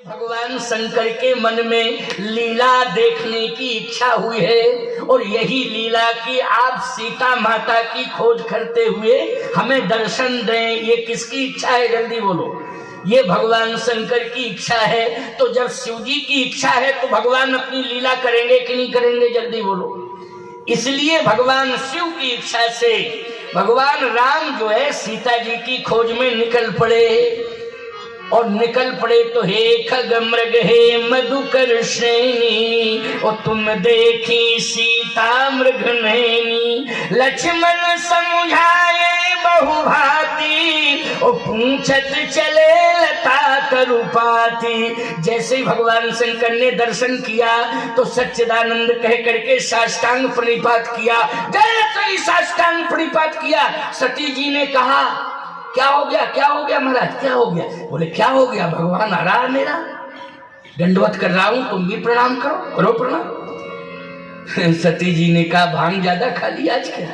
भगवान शंकर के मन में लीला देखने की इच्छा हुई है और यही लीला की आप सीता माता की खोज करते हुए हमें दर्शन दें। ये किसकी इच्छा है? जल्दी बोलो। ये भगवान शंकर की इच्छा है। तो जब शिव जी की इच्छा है तो भगवान अपनी लीला करेंगे कि नहीं करेंगे? जल्दी बोलो। इसलिए भगवान शिव की इच्छा से भगवान राम जो है सीता जी की खोज में निकल पड़े और निकल पड़े तो हे खग मृग हे मधुकर श्रेणी और तुम देखी सीता मृग नैनी लक्ष्मण समझाए बहुभांति और पूछत चले लता तरुपाती। जैसे ही भगवान शंकर ने दर्शन किया तो सच्चिदानंद कह करके साष्टांग प्रणिपात किया। जैसे ही साष्टांग प्रणिपात किया सती जी ने कहा क्या हो गया? क्या हो गया महाराज? क्या हो गया? बोले क्या हो गया? भगवान आ रहा है मेरा, दंडवत कर रहा हूं, तुम भी प्रणाम करो, करो प्रणाम। सती जी ने कहा भांग ज्यादा खा लिया आज क्या,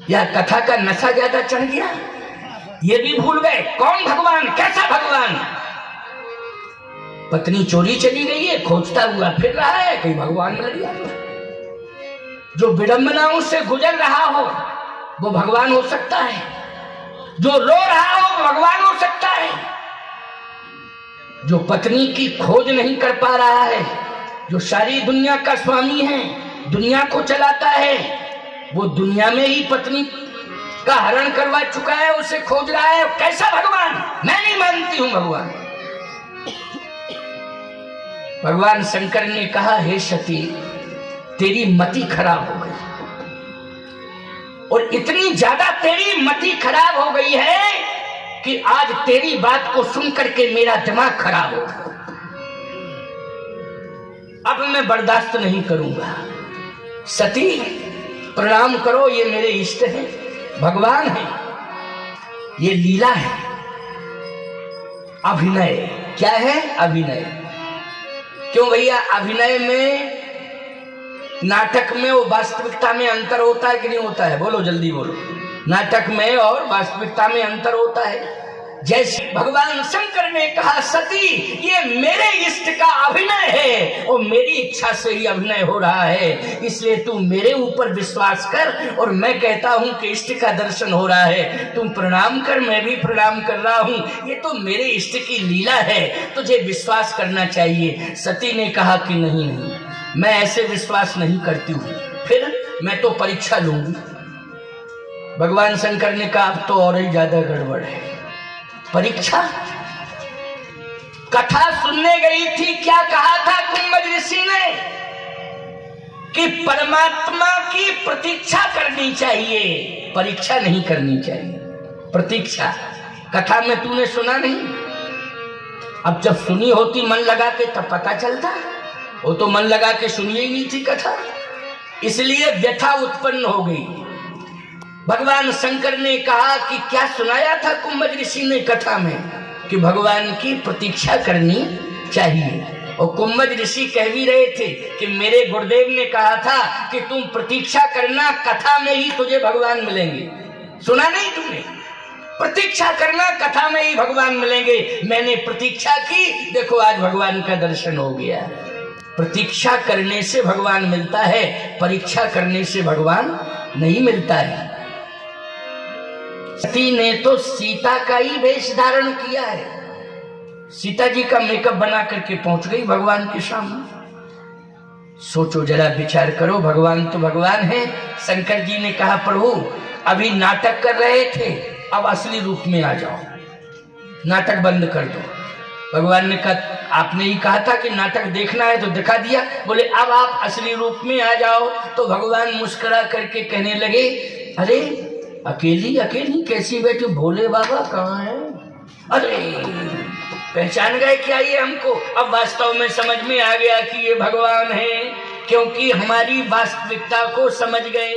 या कथा का नशा ज्यादा चढ़ गया? ये भी भूल गए कौन भगवान, कैसा भगवान? पत्नी चोरी चली गई है, खोजता हुआ फिर रहा है, कहीं भगवान मिल गया। जो विडंबनाओं से गुजर रहा हो वो भगवान हो सकता है, जो रो रहा हो भगवान हो सकता है, जो पत्नी की खोज नहीं कर पा रहा है, जो सारी दुनिया का स्वामी है, दुनिया को चलाता है, वो दुनिया में ही पत्नी का हरण करवा चुका है, उसे खोज रहा है, कैसा भगवान? मैं नहीं मानती हूं भगवान। भगवान शंकर ने कहा हे सती तेरी मति खराब हो गई और इतनी ज्यादा तेरी मति खराब हो गई है कि आज तेरी बात को सुन करके मेरा दिमाग खराब हो गया। अब मैं बर्दाश्त नहीं करूंगा। सती प्रणाम करो, ये मेरे इष्ट हैं, भगवान है, ये लीला है, अभिनय। क्या है? अभिनय। क्यों भैया? अभिनय में नाटक में और वास्तविकता में अंतर होता है कि नहीं होता है? बोलो जल्दी बोलो। नाटक में और वास्तविकता में अंतर होता है। जैसे भगवान शंकर ने कहा सती ये मेरे इष्ट का अभिनय है और मेरी इच्छा से ही अभिनय हो रहा है, इसलिए तू मेरे ऊपर विश्वास कर और मैं कहता हूं कि इष्ट का दर्शन हो रहा है, तुम प्रणाम कर, मैं भी प्रणाम कर रहा हूं, ये तो मेरे इष्ट की लीला है, तुझे विश्वास करना चाहिए। सती ने कहा कि नहीं नहीं, मैं ऐसे विश्वास नहीं करती हूं, फिर मैं तो परीक्षा लूंगी। भगवान शंकर ने कहा अब तो और ही ज्यादा गड़बड़ है। परीक्षा? कथा सुनने गई थी, क्या कहा था कुंभज ऋषि ने कि परमात्मा की प्रतीक्षा करनी चाहिए, परीक्षा नहीं करनी चाहिए। प्रतीक्षा कथा में तूने सुना नहीं? अब जब सुनी होती मन लगा के तब पता चलता, वो तो मन लगा के सुनी ही नहीं थी कथा, इसलिए व्यथा उत्पन्न हो गई। भगवान शंकर ने कहा कि क्या सुनाया था कुंभज ऋषि ने कथा में कि भगवान की प्रतीक्षा करनी चाहिए। और कुंभज ऋषि कह भी रहे थे कि मेरे गुरुदेव ने कहा था कि तुम प्रतीक्षा करना, कथा में ही तुझे भगवान मिलेंगे। सुना नहीं तुमने? प्रतीक्षा करना, कथा में ही भगवान मिलेंगे। मैंने प्रतीक्षा की, देखो आज भगवान का दर्शन हो गया। प्रतीक्षा करने से भगवान मिलता है, परीक्षा करने से भगवान नहीं मिलता है। सती ने तो सीता का ही वेश धारण किया है, सीता जी का मेकअप बना करके पहुंच गई भगवान के सामने। सोचो जरा, विचार करो, भगवान तो भगवान है। शंकर जी ने कहा प्रभु अभी नाटक कर रहे थे, अब असली रूप में आ जाओ, नाटक बंद कर दो। भगवान ने कहा आपने ही कहा था कि नाटक देखना है तो दिखा दिया, बोले अब आप असली रूप में आ जाओ। तो भगवान मुस्कुरा करके कहने लगे अरे अकेली अकेली कैसी बैठी, भोले बाबा कहाँ है? अरे पहचान गए क्या ये हमको? अब वास्तव में समझ में आ गया कि ये भगवान है, क्योंकि हमारी वास्तविकता को समझ गए।